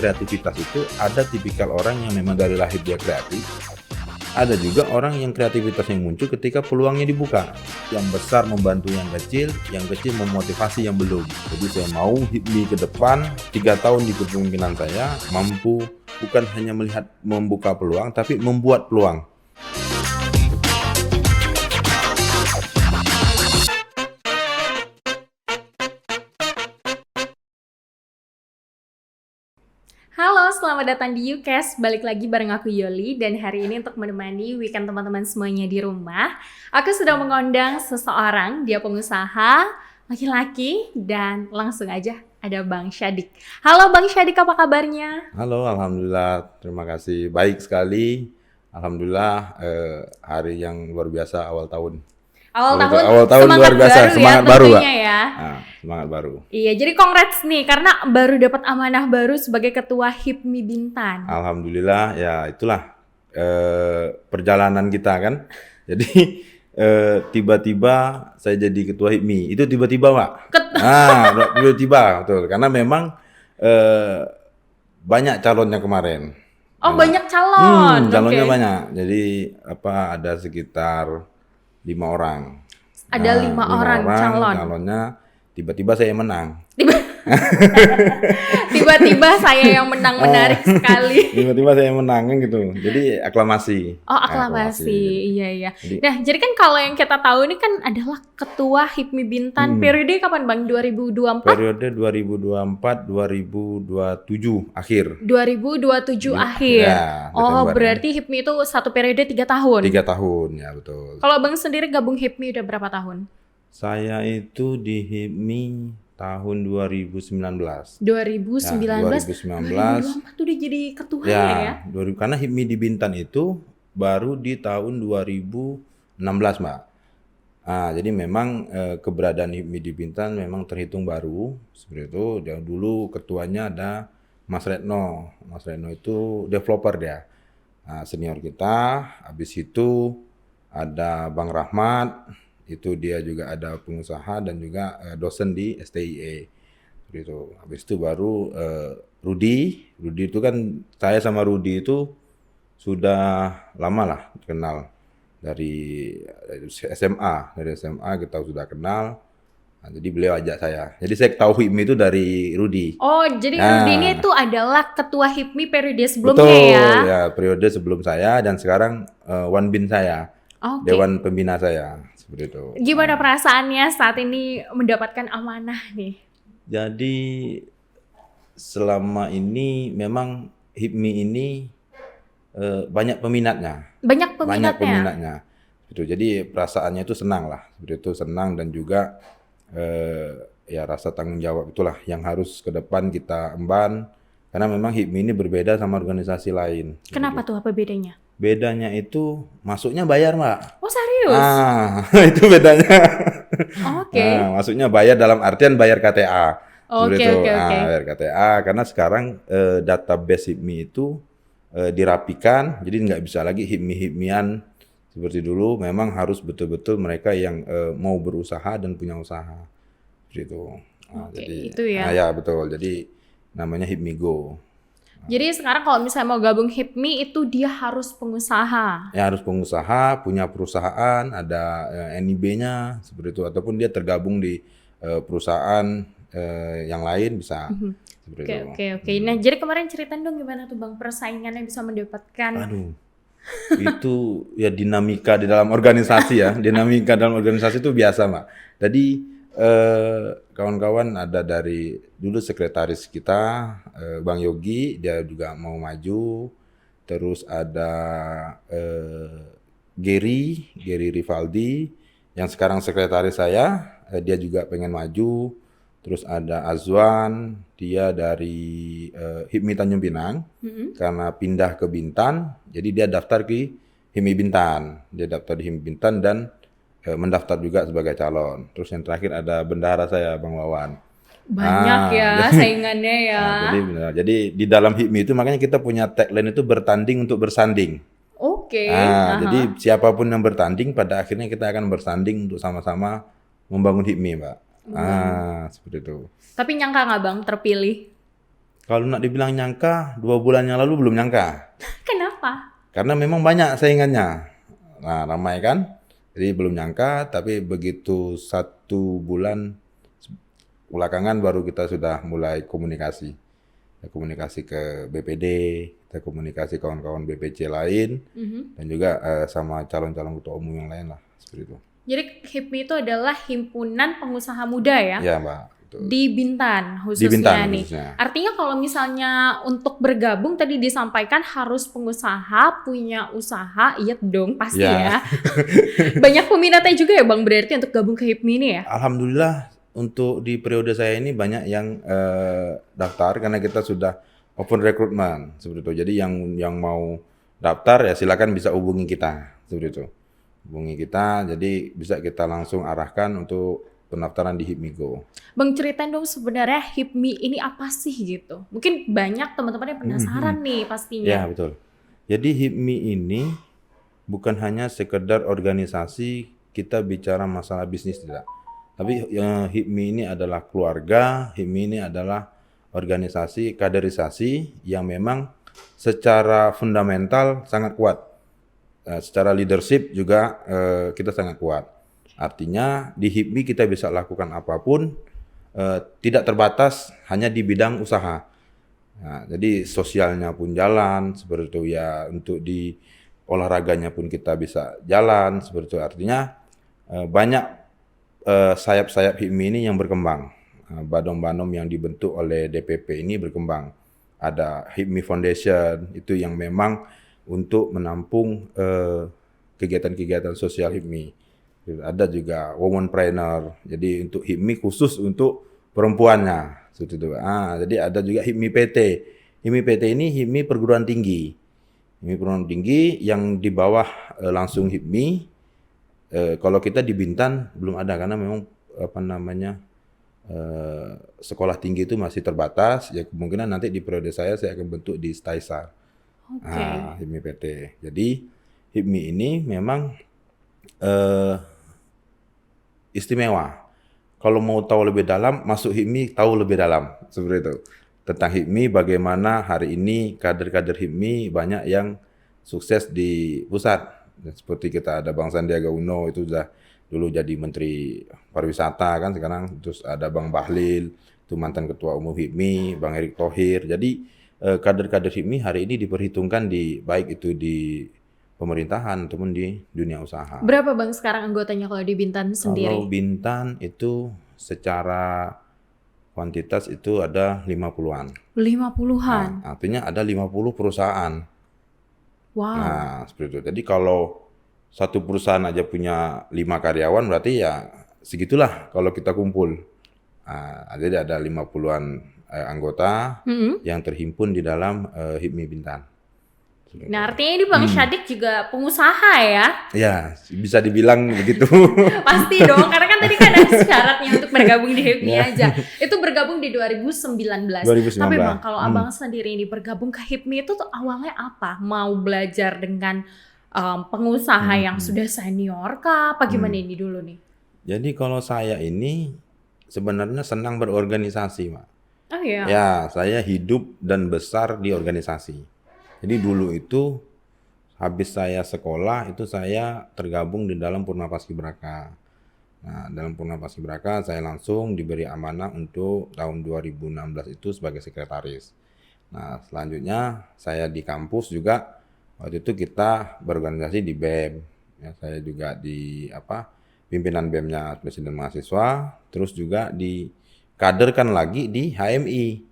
kreativitas itu ada tipikal orang yang memang dari lahir dia kreatif. Ada juga orang yang kreativitasnya muncul ketika peluangnya dibuka. Yang besar membantu yang kecil memotivasi yang belum. Jadi saya mau HIPMI ke depan 3 tahun di kepemimpinan saya mampu bukan hanya melihat membuka peluang, tapi membuat peluang. Halo, selamat datang di UCAS. Balik lagi bareng aku Yoli, dan hari ini untuk menemani weekend teman-teman semuanya di rumah, aku sudah mengundang seseorang, dia pengusaha, laki-laki, dan langsung aja ada Bang Syadik. Halo Bang Syadik, apa kabarnya? Halo, alhamdulillah, terima kasih, baik sekali. Alhamdulillah, hari yang luar biasa awal tahun. Awal tahun semangat luar biasa, baru semangat ya baru, Pak. tentunya ya. Nah, semangat baru. Iya, jadi congrats nih karena baru dapat amanah baru sebagai ketua HIPMI Bintan. Alhamdulillah, ya itulah perjalanan kita kan. Jadi tiba-tiba saya jadi ketua HIPMI. Itu tiba-tiba, Pak. Tiba-tiba, betul. Karena memang banyak calonnya kemarin. Oh, banyak calon. Calonnya Oke. banyak. Jadi ada sekitar 5 orang. Ada 5 orang calon. Calonnya tiba-tiba saya menang. Tiba-tiba saya yang menang, menarik sekali. Tiba-tiba saya menang kan gitu. Jadi aklamasi. Oh, aklamasi. Iya. Jadi, Nah, jadi kan kalau yang kita tahu ini kan adalah ketua HIPMI Bintan. Periode kapan Bang? 2024? periode 2024-2027 akhir. 2027 akhir. Ya, Oh, Desember, berarti HIPMI itu satu periode 3 tahun. 3 tahun, ya betul. Kalau Bang sendiri gabung HIPMI udah berapa tahun? Saya itu di HIPMI tahun 2019. 2019. 2019. 2024 tuh udah jadi ketuanya ya? Karena HIPMI di Bintan itu baru di tahun 2016, Mbak. Jadi memang keberadaan HIPMI di Bintan memang terhitung baru. Seperti itu. Dan dulu ketuanya ada Mas Retno. Mas Retno itu developer dia. Senior kita. Habis itu ada Bang Rahmat. Itu dia juga ada pengusaha dan juga dosen di STIE. Gitu. Habis itu baru Rudi itu kan saya sama Rudi itu sudah lama lah kenal dari SMA kita sudah kenal. Jadi beliau ajak saya. Jadi saya tahu HIPMI itu dari Rudi. Oh, jadi Rudi ini tuh adalah ketua HIPMI periode sebelumnya. Betul, ya? ya periode sebelum saya dan sekarang One Bin saya. Oke. Dewan Pembina saya. Seperti itu. Gimana perasaannya saat ini mendapatkan amanah nih? Jadi selama ini memang HIPMI ini banyak peminatnya. Banyak peminatnya. Gitu. Jadi perasaannya itu senang lah. Seperti itu, senang dan juga ya rasa tanggung jawab itulah yang harus ke depan kita emban. Karena memang HIPMI ini berbeda sama organisasi lain. Kenapa tuh? Apa bedanya? Bedanya itu masuknya bayar, Mbak. Oh, serius? Itu bedanya. Oke. Masuknya bayar dalam artian bayar KTA. Oke. Bayar KTA karena sekarang database HIPMI itu dirapikan, jadi nggak bisa lagi HIPMI-HIPMIan seperti dulu. Memang harus betul-betul mereka yang mau berusaha dan punya usaha, gitu. Oke, Jadi, itu ya. ya betul. Jadi namanya HIPMI Go. Jadi sekarang kalau misalnya mau gabung HIPMI itu dia harus pengusaha. Ya harus pengusaha, punya perusahaan, ada NIB-nya seperti itu, ataupun dia tergabung di perusahaan yang lain bisa. Seperti itu. Oke. Nah, jadi kemarin ceritain dong gimana tuh Bang persaingannya bisa mendapatkan. Aduh, itu ya dinamika di dalam organisasi ya. Dinamika dalam organisasi itu biasa, Mbak. Jadi kawan-kawan ada dari dulu sekretaris kita, Bang Yogi, dia juga mau maju. Terus ada Gary Rivaldi, yang sekarang sekretaris saya, dia juga pengen maju. Terus ada Azwan, dia dari HIPMI Tanjung Pinang, karena pindah ke Bintan, jadi dia daftar ke HIPMI Bintan. Dia daftar di HIPMI Bintan dan mendaftar juga sebagai calon. Terus yang terakhir ada bendahara saya, Bang Wawan. Banyak saingannya ya. Jadi di dalam HIPMI itu makanya kita punya tagline itu bertanding untuk bersanding. Oke. Jadi siapapun yang bertanding, pada akhirnya kita akan bersanding untuk sama-sama membangun HIPMI, Mbak. Seperti itu. Tapi nyangka nggak Bang terpilih? Kalau nak dibilang nyangka, 2 bulan yang lalu belum nyangka. Kenapa? Karena memang banyak saingannya. Nah, ramai kan? Jadi belum nyangka, tapi begitu 1 bulan belakangan baru kita sudah mulai komunikasi. Kita komunikasi ke BPD, kita komunikasi kawan-kawan BPC lain, dan juga sama calon-calon ketua umum yang lain lah, seperti itu. Jadi HIPMI itu adalah himpunan pengusaha muda ya? Ya, Mbak. Betul. Di Bintan khususnya Di Bintan nih. khususnya. Artinya kalau misalnya untuk bergabung tadi disampaikan harus pengusaha, punya usaha, iya dong pasti ya. Banyak peminatnya juga ya Bang berarti untuk gabung ke HIPMI ini ya? Alhamdulillah untuk di periode saya ini banyak yang daftar karena kita sudah open recruitment seperti itu. Jadi yang mau daftar ya silakan bisa hubungi kita seperti itu. Hubungi kita, jadi bisa kita langsung arahkan untuk pendaftaran di HIPMI Go. Bang ceritain dong sebenarnya HIPMI ini apa sih gitu? Mungkin banyak teman-teman yang penasaran nih pastinya. Ya betul. Jadi HIPMI ini bukan hanya sekedar organisasi kita bicara masalah bisnis tidak. Tapi HIPMI ini adalah keluarga, HIPMI ini adalah organisasi kaderisasi yang memang secara fundamental sangat kuat. Secara leadership juga kita sangat kuat. Artinya di HIPMI kita bisa lakukan apapun, tidak terbatas hanya di bidang usaha. Nah, jadi sosialnya pun jalan, seperti itu ya. Untuk di olahraganya pun kita bisa jalan, seperti itu. Artinya banyak sayap-sayap HIPMI ini yang berkembang. Banom-banom yang dibentuk oleh DPP ini berkembang. Ada HIPMI Foundation, itu yang memang untuk menampung kegiatan-kegiatan sosial HIPMI. Ada juga womanpreneur, jadi untuk HIPMI khusus untuk perempuannya. Jadi ada juga HIPMI PT. HIPMI PT ini HIPMI perguruan tinggi. HIPMI perguruan tinggi yang di bawah langsung HIPMI. Kalau kita di Bintan belum ada karena memang sekolah tinggi itu masih terbatas. Ya kemungkinan nanti di periode saya akan bentuk di Staisar. HIPMI PT. Jadi HIPMI ini memang istimewa. Kalau mau tahu lebih dalam, masuk HIPMI tahu lebih dalam. Seperti itu. Tentang HIPMI, bagaimana hari ini kader-kader HIPMI banyak yang sukses di pusat. Seperti kita ada Bang Sandiaga Uno, itu sudah dulu jadi Menteri Pariwisata kan sekarang. Terus ada Bang Bahlil, itu mantan Ketua Umum HIPMI, Bang Erick Thohir. Jadi kader-kader HIPMI hari ini diperhitungkan baik itu di pemerintahan ataupun di dunia usaha. Berapa Bang sekarang anggotanya kalau di Bintan sendiri? Kalau Bintan itu secara kuantitas itu ada 50-an. 50-an? Nah, artinya ada 50 perusahaan. Wow. Nah, seperti itu. Jadi kalau satu perusahaan aja punya 5 karyawan berarti ya segitulah kalau kita kumpul. Jadi ada 50-an anggota yang terhimpun di dalam HIPMI Bintan. Nah artinya ini Bang Syadik juga pengusaha ya? Ya, bisa dibilang begitu. Pasti dong, karena kan tadi kan ada syaratnya untuk bergabung di HIPMI aja. Itu bergabung di 2019. Tapi Bang, kalau Abang sendiri ini bergabung ke HIPMI itu tuh awalnya apa? Mau belajar dengan pengusaha yang sudah senior kah? Apa gimana ini dulu nih? Jadi kalau saya ini sebenarnya senang berorganisasi, Mak. Oh iya? Ya, saya hidup dan besar di organisasi. Jadi dulu itu habis saya sekolah itu saya tergabung di dalam Purna Paskibraka. Nah, dalam Purna Paskibraka saya langsung diberi amanah untuk tahun 2016 itu sebagai sekretaris. Nah, selanjutnya saya di kampus juga waktu itu kita berorganisasi di BEM. Ya, saya juga di pimpinan BEM-nya Presiden Mahasiswa, terus juga dikaderkan lagi di HMI.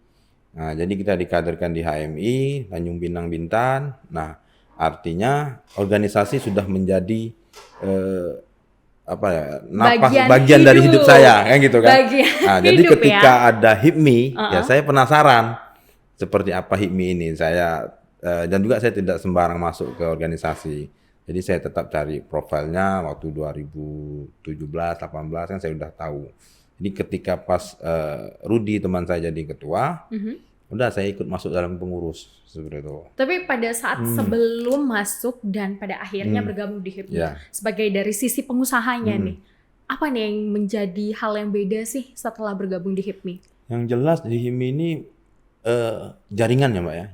Nah, jadi kita dikaderkan di HMI, Tanjung Pinang Bintan. Nah, artinya organisasi sudah menjadi bagian dari hidup saya, kan gitu kan. Nah, jadi ketika ada HIPMI, ya saya penasaran seperti apa HIPMI ini. Dan juga saya tidak sembarang masuk ke organisasi. Jadi saya tetap cari profilnya waktu 2017-18 kan saya udah tahu. Jadi ketika pas Rudi teman saya jadi ketua, udah saya ikut masuk dalam pengurus seperti itu. Tapi pada saat sebelum masuk dan pada akhirnya bergabung di HIPMI, sebagai dari sisi pengusahanya nih, apa nih yang menjadi hal yang beda sih setelah bergabung di HIPMI? Yang jelas di HIPMI ini jaringan ya Mbak ya,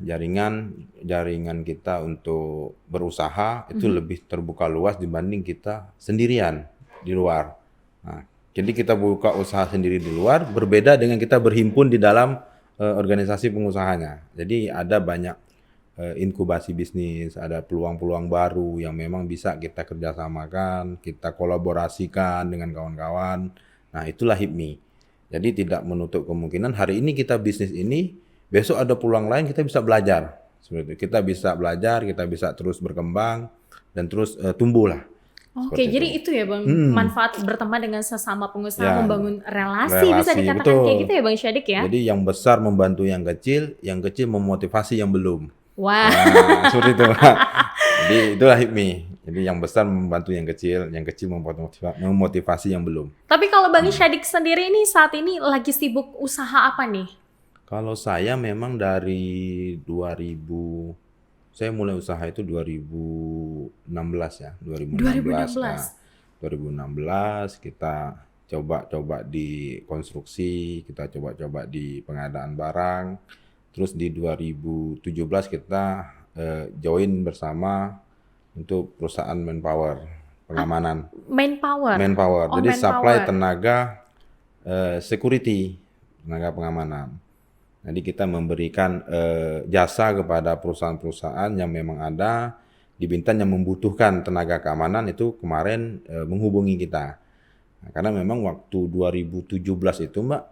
jaringan kita untuk berusaha itu lebih terbuka luas dibanding kita sendirian di luar. Nah, jadi kita buka usaha sendiri di luar berbeda dengan kita berhimpun di dalam organisasi pengusahanya. Jadi ada banyak inkubasi bisnis, ada peluang-peluang baru yang memang bisa kita kerjasamakan, kita kolaborasikan dengan kawan-kawan. Nah, itulah HIPMI. Jadi tidak menutup kemungkinan hari ini kita bisnis ini, besok ada peluang lain kita bisa belajar. Seperti itu. Kita bisa belajar, kita bisa terus berkembang dan terus tumbuh lah. Oke, Seperti jadi itu. itu ya Bang, manfaat berteman dengan sesama pengusaha, Ya, membangun relasi, bisa dikatakan betul. kayak gitu ya Bang Syadik ya? Jadi yang besar membantu yang kecil memotivasi yang belum. Wah, Nah, seperti itu. Jadi itulah HIPMI. Jadi yang besar membantu yang kecil memotivasi yang belum. tapi kalau Bang Syadik sendiri ini saat ini lagi sibuk usaha apa nih? Kalau saya memang dari 2000, saya mulai usaha itu 2016 ya, 2016. 2016. Nah, 2016 kita coba-coba di konstruksi, kita coba-coba di pengadaan barang. Terus di 2017 kita join bersama untuk perusahaan manpower, pengamanan. Manpower. Manpower. Oh, Jadi supply manpower. tenaga security, tenaga pengamanan. Jadi kita memberikan jasa kepada perusahaan-perusahaan yang memang ada di Bintan yang membutuhkan tenaga keamanan itu kemarin menghubungi kita. Nah, karena memang waktu 2017 itu Mbak,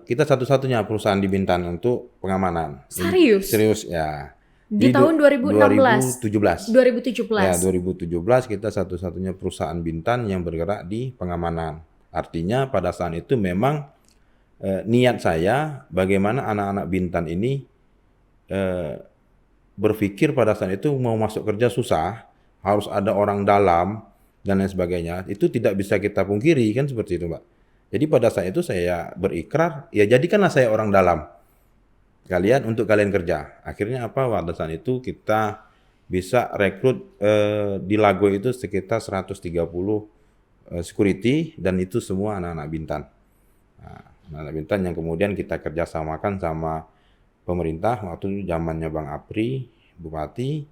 kita satu-satunya perusahaan di Bintan untuk pengamanan. Serius? Serius ya. Di tahun 2016? 2017. 2017. Ya, 2017 kita satu-satunya perusahaan Bintan yang bergerak di pengamanan. Artinya pada saat itu memang niat saya bagaimana anak-anak Bintan ini berpikir pada saat itu mau masuk kerja susah, harus ada orang dalam dan lain sebagainya. Itu tidak bisa kita pungkiri kan seperti itu, Mbak. Jadi pada saat itu saya berikrar, ya jadikanlah saya orang dalam. Untuk kalian kerja. Akhirnya apa? Pada saat itu kita bisa rekrut di Lago itu sekitar 130 security dan itu semua anak-anak Bintan. Nah, anak-anak Bintan yang kemudian kita kerjasamakan sama pemerintah waktu itu zamannya Bang Apri, Bupati,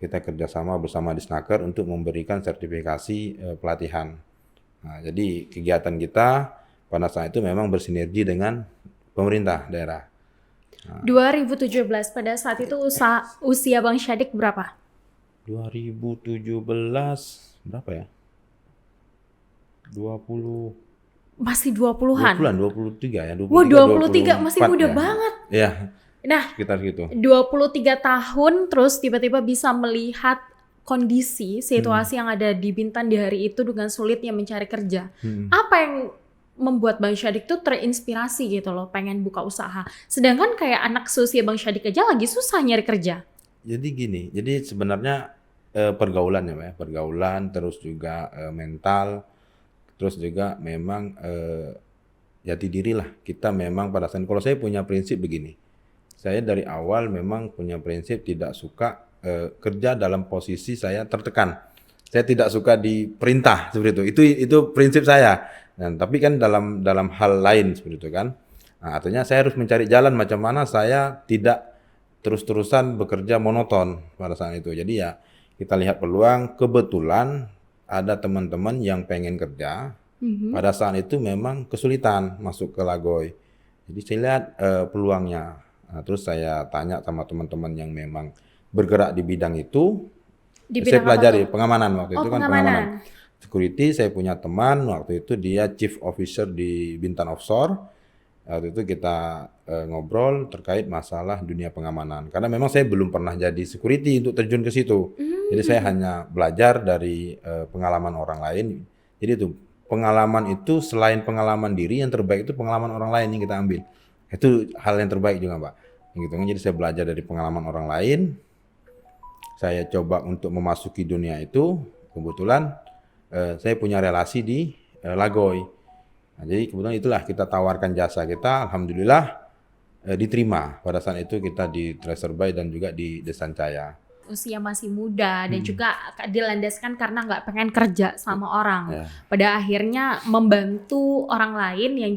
kita kerjasama bersama Disnaker untuk memberikan sertifikasi pelatihan. Nah, jadi kegiatan kita pada saat itu memang bersinergi dengan pemerintah daerah. 2017 pada saat itu usia Bang Syadik berapa? 2017 berapa ya? 20 Masih 20-an. 23 ya, 23. Wah, 23 masih 24 muda ya. banget. Iya, Nah, sekitar gitu. 23 tahun terus tiba-tiba bisa melihat kondisi situasi yang ada di Bintan di hari itu dengan sulitnya mencari kerja. Apa yang membuat Bang Syadik tuh terinspirasi gitu loh, pengen buka usaha. Sedangkan kayak anak seusia Bang Syadik aja lagi susah nyari kerja. Jadi gini, jadi sebenarnya pergaulan ya, Mbak ya. Pergaulan terus juga mental, terus juga memang jati diri lah. Kita memang pada saat, kalau saya punya prinsip begini, saya dari awal memang punya prinsip tidak suka kerja dalam posisi saya tertekan. Saya tidak suka diperintah seperti itu. Itu prinsip saya. Dan tapi kan dalam hal lain seperti itu kan. Nah, artinya saya harus mencari jalan macam mana saya tidak terus-terusan bekerja monoton pada saat itu. Jadi ya kita lihat peluang, kebetulan ada teman-teman yang pengen kerja. Pada saat itu memang kesulitan masuk ke Lagoy. Jadi saya lihat peluangnya. Nah, terus saya tanya sama teman-teman yang memang bergerak di bidang itu. Di Saya bidang apa pelajari tuh? pengamanan waktu itu kan pengamanan. pengamanan. Security, saya punya teman waktu itu dia Chief Officer di Bintan Offshore. Waktu itu kita ngobrol terkait masalah dunia pengamanan. Karena memang saya belum pernah jadi security untuk terjun ke situ. Jadi saya hanya belajar dari pengalaman orang lain. Jadi itu pengalaman itu selain pengalaman diri yang terbaik itu pengalaman orang lain yang kita ambil. Itu hal yang terbaik juga, Pak. Gitu. Jadi saya belajar dari pengalaman orang lain. Saya coba untuk memasuki dunia itu. Kebetulan saya punya relasi di Lagoy. Nah, jadi kebetulan itulah kita tawarkan jasa kita. Alhamdulillah diterima. Pada saat itu kita di Tracer Bay dan juga di Desancaya. Usia masih muda dan juga dilandaskan karena nggak pengen kerja sama orang. Pada akhirnya membantu orang lain yang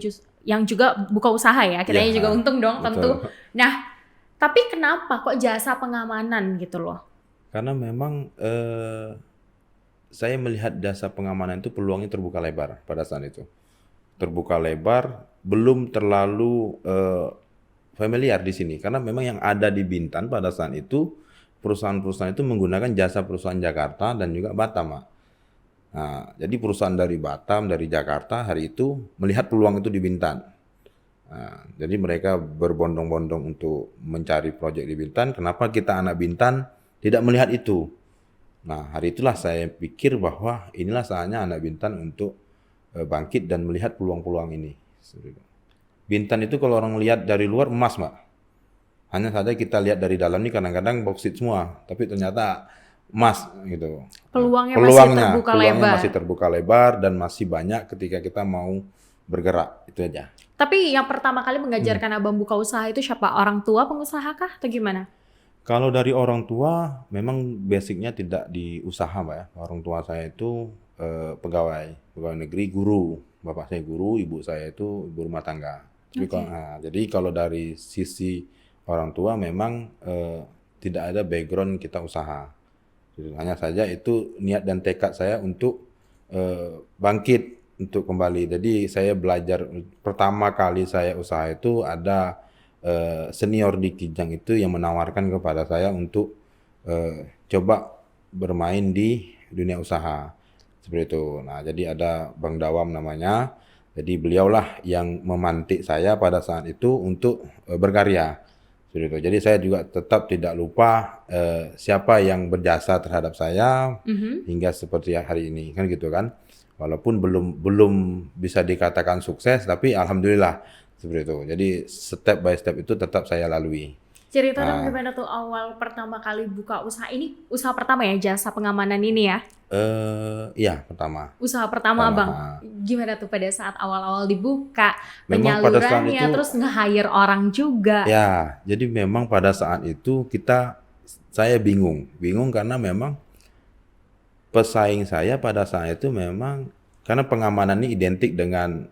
yang juga buka usaha ya, kitanya Ya, juga untung dong tentu. betul. Nah, tapi kenapa kok jasa pengamanan gitu loh? Karena memang saya melihat jasa pengamanan itu peluangnya terbuka lebar pada saat itu. Terbuka lebar, belum terlalu familiar di sini. Karena memang yang ada di Bintan pada saat itu, perusahaan-perusahaan itu menggunakan jasa perusahaan Jakarta dan juga Batam, Pak. Nah, jadi perusahaan dari Batam, dari Jakarta hari itu melihat peluang itu di Bintan. Nah, jadi mereka berbondong-bondong untuk mencari proyek di Bintan. Kenapa kita anak Bintan tidak melihat itu? Nah, hari itulah saya pikir bahwa inilah saatnya anak Bintan untuk bangkit dan melihat peluang-peluang ini. Bintan itu kalau orang lihat dari luar emas, Mbak. Hanya saja kita lihat dari dalam ini kadang-kadang bauksit semua, tapi ternyata emas gitu. Peluangnya Masih terbuka lebar dan masih banyak ketika kita mau bergerak, itu aja. Tapi yang pertama kali mengajarkan Abang buka usaha itu siapa? Orang tua pengusaha kah atau gimana? Kalau dari orang tua, memang basicnya tidak di usaha, Mbak ya. Orang tua saya itu pegawai negeri, guru. Bapak saya guru, ibu saya itu ibu rumah tangga. Jadi kalau dari sisi orang tua memang tidak ada background kita usaha. Hanya saja itu niat dan tekad saya untuk bangkit untuk kembali. Jadi saya belajar pertama kali saya usaha itu ada senior di Kijang itu yang menawarkan kepada saya untuk coba bermain di dunia usaha seperti itu. Nah, jadi ada Bang Dawam namanya. Jadi beliaulah yang memantik saya pada saat itu untuk berkarya. Seperti itu. Jadi saya juga tetap tidak lupa siapa yang berjasa terhadap saya hingga seperti hari ini, kan gitu kan. Walaupun belum bisa dikatakan sukses, tapi alhamdulillah seperti itu. Jadi step by step itu tetap saya lalui. Cerita dong gimana tuh awal pertama kali buka usaha ini? Usaha pertama ya, jasa pengamanan ini ya? Iya, pertama. Usaha pertama Abang. Gimana tuh pada saat awal-awal dibuka? Memang pada saat penyalurannya, itu, terus nge-hire orang juga. Ya, jadi memang pada saat itu saya bingung karena memang pesaing saya pada saat itu memang karena pengamanan ini identik dengan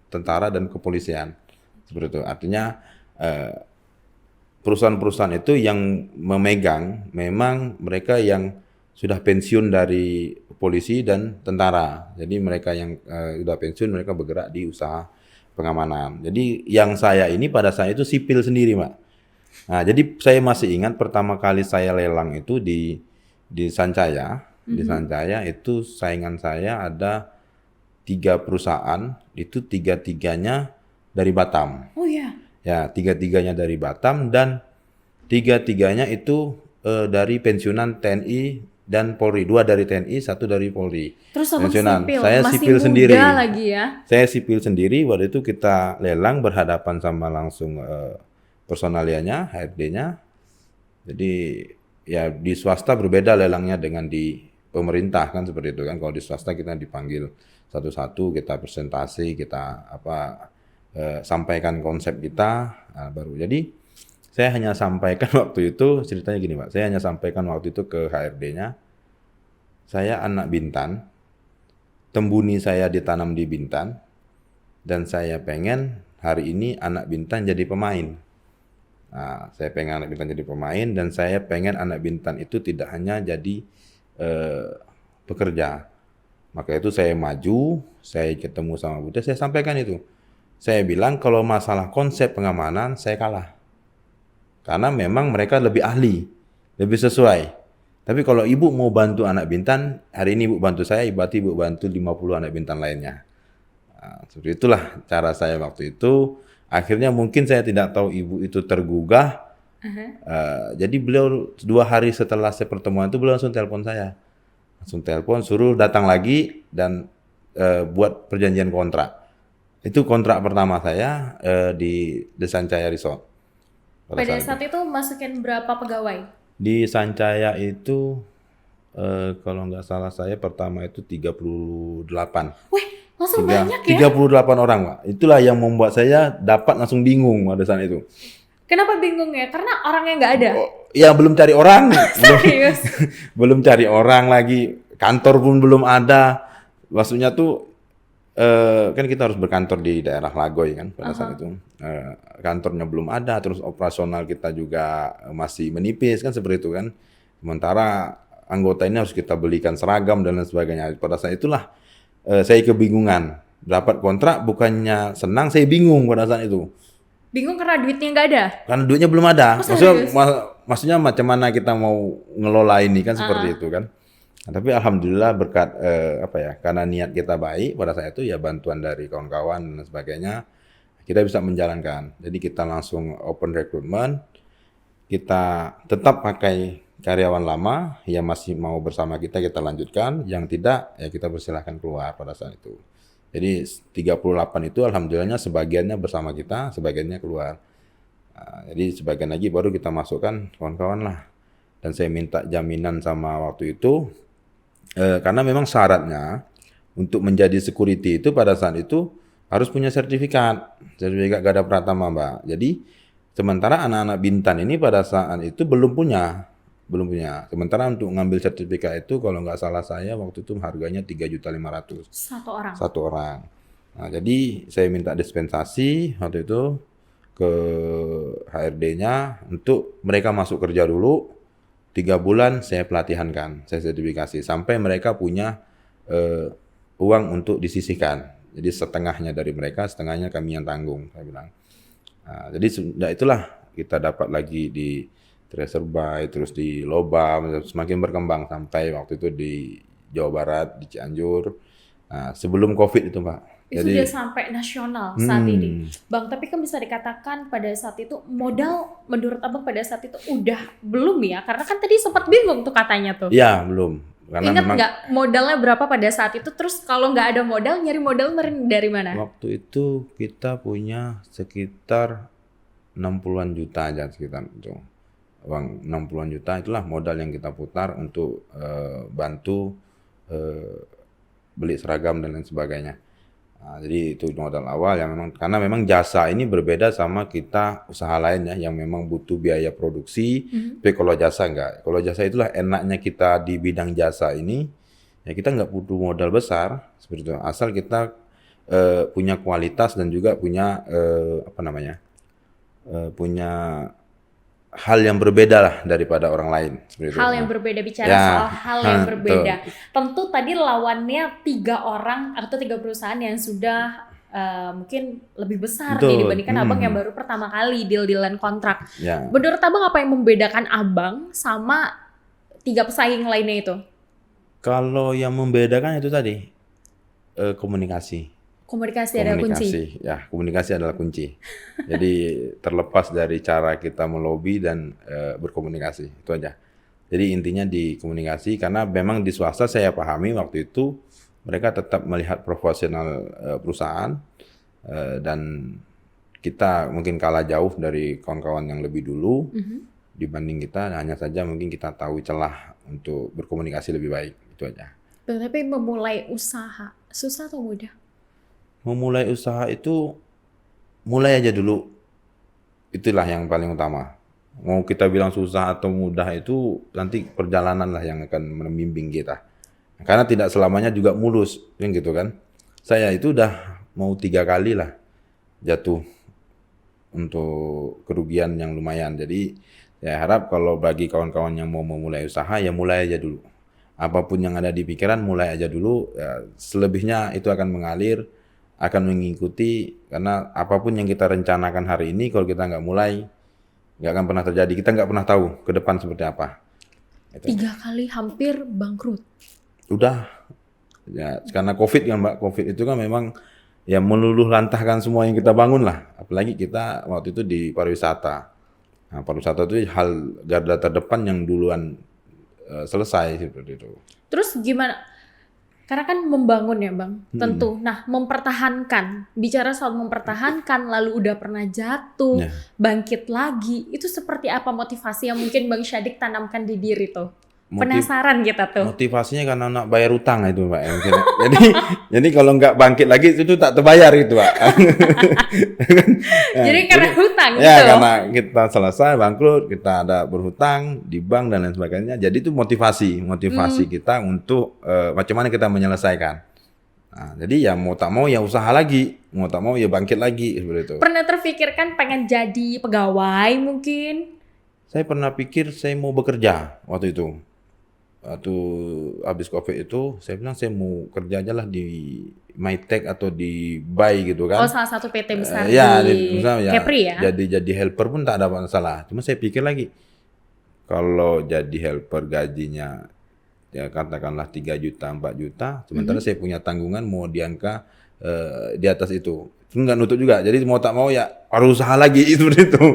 tentara dan kepolisian seperti itu. Artinya perusahaan-perusahaan itu yang memegang memang mereka yang sudah pensiun dari polisi dan tentara. Jadi mereka yang sudah pensiun mereka bergerak di usaha pengamanan. Jadi yang saya ini pada saat itu sipil sendiri, Mbak. Nah, jadi saya masih ingat pertama kali saya lelang itu di Sancaya. Di Sancaya itu saingan saya ada 3 perusahaan, itu 3-tiganya dari Batam. Oh iya. Ya, 3-tiganya dari Batam dan 3-tiganya itu dari pensiunan TNI dan Polri. 2 dari TNI, 1 dari Polri. Terus Abang pensiunan. sipil, Saya masih sipil muda sendiri. lagi ya. Saya sipil sendiri, waktu itu kita lelang berhadapan sama langsung personalianya, HRD-nya. Jadi ya di swasta berbeda lelangnya dengan di pemerintah kan seperti itu kan. Kalau di swasta kita dipanggil satu-satu, kita presentasi, kita sampaikan konsep kita, baru. Jadi saya hanya sampaikan waktu itu, ceritanya gini Pak, saya hanya sampaikan waktu itu ke HRD-nya, saya anak Bintan, tembuni saya ditanam di Bintan, dan saya pengen hari ini anak Bintan jadi pemain. Nah, saya pengen anak Bintan jadi pemain, dan saya pengen anak Bintan itu tidak hanya jadi pekerja. Maka itu saya maju, saya ketemu sama Buddha, saya sampaikan itu. Saya bilang kalau masalah konsep pengamanan, saya kalah. Karena memang mereka lebih ahli, lebih sesuai. Tapi kalau ibu mau bantu anak Bintan, hari ini ibu bantu saya, berarti ibu bantu 50 anak Bintan lainnya. Nah, seperti itulah cara saya waktu itu. Akhirnya mungkin saya tidak tahu ibu itu tergugah. Jadi beliau 2 hari setelah saya pertemuan itu beliau langsung telepon saya. Langsung telepon, suruh datang lagi dan buat perjanjian kontrak. Itu kontrak pertama saya di The Sancaya Resort. Pada saat itu masukin berapa pegawai? Di Sancaya itu kalau nggak salah saya pertama itu 38. Wih, langsung banyak ya? 38 orang, Pak. Itulah yang membuat saya dapat langsung bingung pada saat itu. Kenapa bingung ya? Karena orangnya nggak ada. Ya belum cari orang. Serius? Belum cari orang lagi. Kantor pun belum ada. Maksudnya tuh Kan kita harus berkantor di daerah Lagoy kan pada saat itu. Kantornya belum ada, terus operasional kita juga masih menipis kan seperti itu kan. Sementara anggota ini harus kita belikan seragam dan lain sebagainya. Pada saat itulah saya kebingungan. Dapat kontrak bukannya senang, saya bingung pada saat itu. Bingung karena duitnya nggak ada? Karena duitnya belum ada. Oh, serius? Maksudnya macam mana kita mau ngelola ini kan seperti itu kan. Nah, tapi alhamdulillah berkat karena niat kita baik pada saat itu ya bantuan dari kawan-kawan dan sebagainya kita bisa menjalankan. Jadi kita langsung open recruitment, kita tetap pakai karyawan lama yang masih mau bersama kita lanjutkan, yang tidak ya kita persilahkan keluar pada saat itu. Jadi 38 itu alhamdulillahnya sebagiannya bersama kita, sebagiannya keluar. Jadi sebagian lagi baru kita masukkan kawan-kawan lah. Dan saya minta jaminan sama waktu itu. Karena memang syaratnya untuk menjadi security itu pada saat itu harus punya sertifikat Garda Pratama, Mbak. Jadi sementara anak-anak Bintan ini pada saat itu belum punya. Sementara untuk ngambil sertifikat itu kalau nggak salah saya waktu itu harganya 3.500.000 satu orang. Nah, jadi saya minta dispensasi waktu itu ke HRD-nya untuk mereka masuk kerja dulu. 3 bulan saya pelatihankan, saya sertifikasi sampai mereka punya uang untuk disisihkan. Jadi setengahnya dari mereka, setengahnya kami yang tanggung, saya bilang. Nah, jadi sudah itulah kita dapat lagi di Tracer Buy, terus di Lobam, semakin berkembang sampai waktu itu di Jawa Barat, di Cianjur. Nah, sebelum COVID itu, Pak. Itu Jadi, udah sampai nasional saat ini. Bang, tapi kan bisa dikatakan pada saat itu modal menurut Abang pada saat itu udah belum ya? Karena kan tadi sempat bingung tuh katanya tuh. ya belum. Karena Ingat memang nggak modalnya berapa pada saat itu? Terus kalau nggak ada modal, nyari modal dari mana? waktu itu kita punya sekitar 60-an juta aja sekitar itu. Uang 60-an juta itulah modal yang kita putar untuk bantu beli seragam dan lain sebagainya. Nah, jadi itu modal awal yang memang karena memang jasa ini berbeda sama kita usaha lain ya yang memang butuh biaya produksi. Tapi kalau jasa enggak. Kalau jasa itulah enaknya kita di bidang jasa ini ya kita nggak butuh modal besar seperti itu. Asal kita punya kualitas dan juga punya punya hal yang berbeda lah daripada orang lain seperti itu. Hal yang berbeda, bicara Ya, soal hal yang berbeda. betul. Tentu tadi lawannya 3 orang atau 3 perusahaan yang sudah mungkin lebih besar Betul. nih dibandingkan Abang yang baru pertama kali deal-dealan kontrak. Ya. Menurut Abang apa yang membedakan Abang sama 3 pesaing lainnya itu? Kalau yang membedakan itu tadi komunikasi. Komunikasi adalah kunci. Ya, komunikasi adalah kunci. Jadi terlepas dari cara kita melobi dan berkomunikasi, itu aja. Jadi intinya di komunikasi karena memang di swasta saya pahami waktu itu mereka tetap melihat profesional perusahaan dan kita mungkin kalah jauh dari kawan-kawan yang lebih dulu dibanding kita. Hanya saja mungkin kita tahu celah untuk berkomunikasi lebih baik, itu aja. Tapi memulai usaha susah atau mudah? Memulai usaha itu mulai aja dulu. Itulah yang paling utama. Mau kita bilang susah atau mudah itu nanti perjalanan lah yang akan membimbing kita. Karena tidak selamanya juga mulus, kan gitu kan. Saya itu udah mau 3 kali lah jatuh untuk kerugian yang lumayan. Jadi saya harap kalau bagi kawan-kawan yang mau memulai usaha ya mulai aja dulu. Apapun yang ada di pikiran mulai aja dulu. Ya, selebihnya itu akan mengalir, akan mengikuti karena apapun yang kita rencanakan hari ini kalau kita nggak mulai nggak akan pernah terjadi. Kita nggak pernah tahu ke depan seperti apa. 3 kali hampir bangkrut. Udah ya karena COVID kan Mbak. COVID itu kan memang ya meluluh lantahkan semua yang kita bangun lah. Apalagi kita waktu itu di pariwisata. Nah, pariwisata itu hal garda terdepan yang duluan selesai seperti itu. Terus gimana? Karena kan membangun ya Bang, tentu. Nah, mempertahankan, bicara soal mempertahankan, lalu udah pernah jatuh, bangkit lagi, itu seperti apa motivasi yang mungkin Bang Syadik tanamkan di diri tuh? Penasaran kita tuh. Motivasinya karena nak bayar utang itu Pak. Jadi kalau nggak bangkit lagi itu tak terbayar gitu Pak. Jadi karena hutang ya, gitu. karena kita selesai bangkrut, kita ada berhutang di bank dan lain sebagainya. Jadi itu motivasi kita untuk macam mana kita menyelesaikan. Nah, jadi ya mau tak mau ya usaha lagi, mau tak mau ya bangkit lagi seperti itu. Pernah terfikirkan pengen jadi pegawai mungkin? Saya pernah pikir saya mau bekerja waktu itu. Waktu habis COVID itu, saya bilang saya mau kerja aja lah di Mytech atau di Bay gitu Oh, kan. salah satu PT besar Ya, di misalnya ya Kepri ya? jadi helper pun tak ada masalah. Cuma saya pikir lagi, kalau jadi helper gajinya ya katakanlah 3 juta, 4 juta, sementara saya punya tanggungan mau di angka di atas itu. Itu nggak nutup juga. Jadi mau tak mau ya harus usaha lagi seperti itu.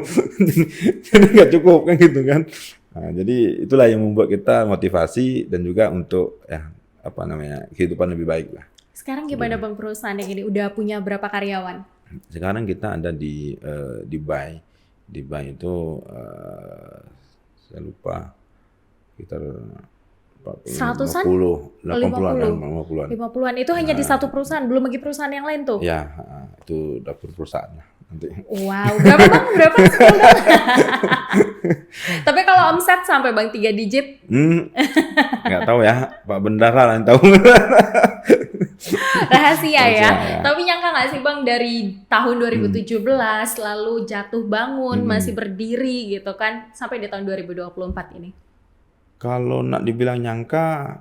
Jadi nggak cukup kan gitu kan. Nah, jadi itulah yang membuat kita motivasi dan juga untuk ya apa namanya kehidupan lebih baik lah. Sekarang gimana Bang perusahaan yang ini? Udah punya berapa karyawan? Sekarang kita ada di Bay. Di Bay itu saya lupa sekitar 40, Seratusan? 50, 80-an kan, 50. 50-an. 50-an itu hanya di satu perusahaan, belum lagi perusahaan yang lain tuh. Ya, itu dapur perusahaan nanti. Wow, berapa Bang? Berapa? 10 dong? Tapi kalau omset sampai Bang 3 digit, Nggak tahu ya, Pak Bendara lah yang tahu. rahasia ya. Ya. Tapi nyangka nggak sih Bang dari tahun 2017 lalu jatuh bangun, masih berdiri gitu kan, sampai di tahun 2024 ini? Kalau nak dibilang nyangka,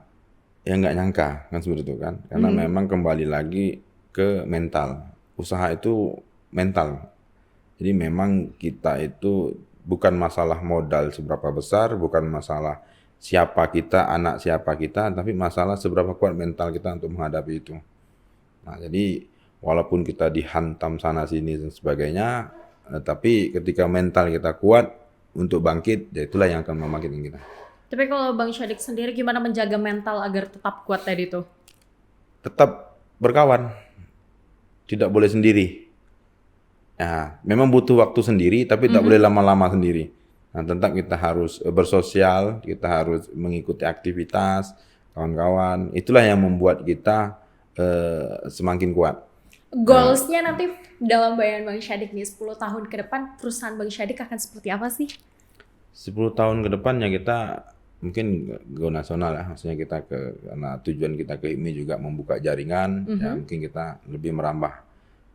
ya nggak nyangka kan seperti itu kan. Karena memang kembali lagi ke mental. Usaha itu mental. Jadi memang kita itu bukan masalah modal seberapa besar, bukan masalah siapa kita, anak siapa kita, tapi masalah seberapa kuat mental kita untuk menghadapi itu. Nah, jadi walaupun kita dihantam sana sini dan sebagainya, tapi ketika mental kita kuat untuk bangkit, ya itulah yang akan membangkitkan kita. Tapi kalau Bang Syadik sendiri gimana menjaga mental agar tetap kuat tadi tuh? Tetap berkawan, tidak boleh sendiri. Nah, memang butuh waktu sendiri, tapi tak boleh lama-lama sendiri. Nah, tetap kita harus bersosial, kita harus mengikuti aktivitas kawan-kawan. Itulah yang membuat kita semakin kuat. Goalsnya nanti dalam bayangan Bang Syadik nih 10 tahun ke depan perusahaan Bang Syadik akan seperti apa sih? 10 tahun ke depan ya kita mungkin go nasional ya, maksudnya kita karena tujuan kita ke IMI juga membuka jaringan, ya mungkin kita lebih merambah.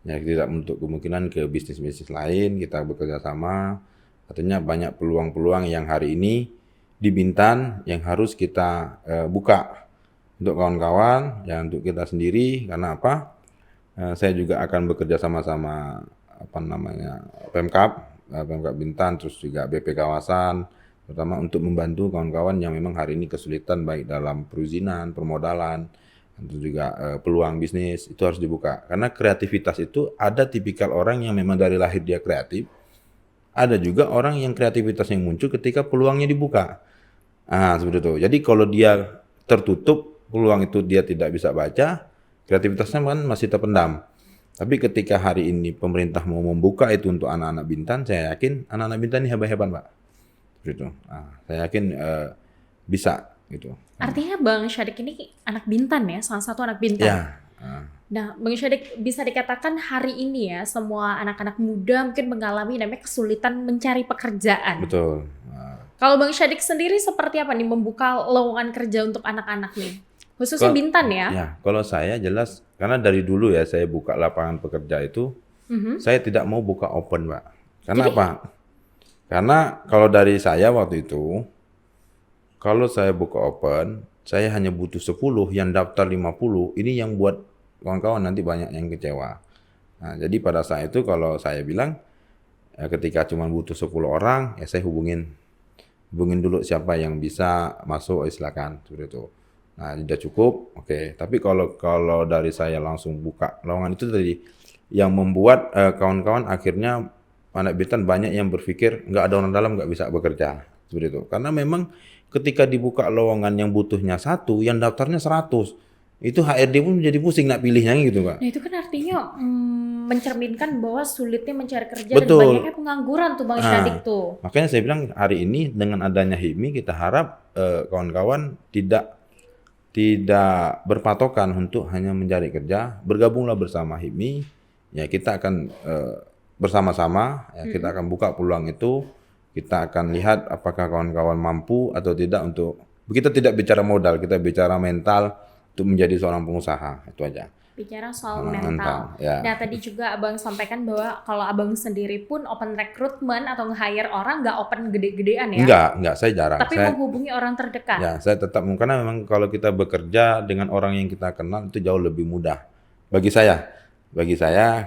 Ya tidak menutup kemungkinan ke bisnis-bisnis lain, kita bekerja sama. Artinya banyak peluang-peluang yang hari ini di Bintan yang harus kita buka untuk kawan-kawan, ya untuk kita sendiri. Karena apa? Saya juga akan bekerja sama-sama apa namanya Pemkab Bintan, terus juga BP kawasan, terutama untuk membantu kawan-kawan yang memang hari ini kesulitan baik dalam perizinan, permodalan, tentu juga peluang bisnis itu harus dibuka. Karena kreativitas itu ada tipikal orang yang memang dari lahir dia kreatif, ada juga orang yang kreativitas yang muncul ketika peluangnya dibuka. Seperti itu. Jadi kalau dia tertutup, peluang itu dia tidak bisa baca, kreativitasnya kan masih terpendam. Tapi ketika hari ini pemerintah mau membuka itu untuk anak-anak Bintan, saya yakin anak-anak Bintan ini hebat-hebat, Pak. Gitu. Saya yakin bisa gitu. Artinya Bang Syadik ini anak Bintan ya, salah satu anak Bintan. Ya. Nah, Bang Syadik bisa dikatakan hari ini ya semua anak-anak muda mungkin mengalami namanya kesulitan mencari pekerjaan. Betul. Kalau Bang Syadik sendiri seperti apa nih membuka lowongan kerja untuk anak-anak nih? Khususnya Bintan ya? Ya, kalau saya jelas karena dari dulu ya saya buka lapangan pekerja itu, saya tidak mau buka open, Pak. Karena apa? Karena kalau dari saya waktu itu, kalau saya buka open, saya hanya butuh 10, yang daftar 50, ini yang buat kawan-kawan nanti banyak yang kecewa. Nah, jadi pada saat itu kalau saya bilang, ketika cuma butuh 10 orang, ya saya hubungin dulu siapa yang bisa masuk, silakan, seperti itu. Nah, sudah cukup, oke. Tapi kalau dari saya langsung buka lowongan itu tadi, yang membuat kawan-kawan akhirnya anak Bintan banyak yang berpikir nggak ada orang dalam nggak bisa bekerja, seperti itu. Karena memang ketika dibuka lowongan yang butuhnya 1, yang daftarnya 100, itu HRD pun menjadi pusing nak pilihnya gitu, Kak. Nah itu kan artinya mencerminkan bahwa sulitnya mencari kerja Betul. dan banyaknya pengangguran tuh Bang Syadik tuh. Makanya saya bilang hari ini dengan adanya HIMI kita harap kawan-kawan tidak berpatokan untuk hanya mencari kerja, bergabunglah bersama HIMI, ya kita akan bersama-sama, ya kita akan buka peluang itu, kita akan lihat apakah kawan-kawan mampu atau tidak untuk, kita tidak bicara modal, kita bicara mental untuk menjadi seorang pengusaha, itu aja. Bicara soal mental, mental. ya. Nah, tadi juga Abang sampaikan bahwa kalau Abang sendiri pun open recruitment atau nge-hire orang nggak open gede-gedean ya? Enggak, saya jarang. Tapi menghubungi orang terdekat. Ya, saya tetap karena memang kalau kita bekerja dengan orang yang kita kenal itu jauh lebih mudah. Bagi saya,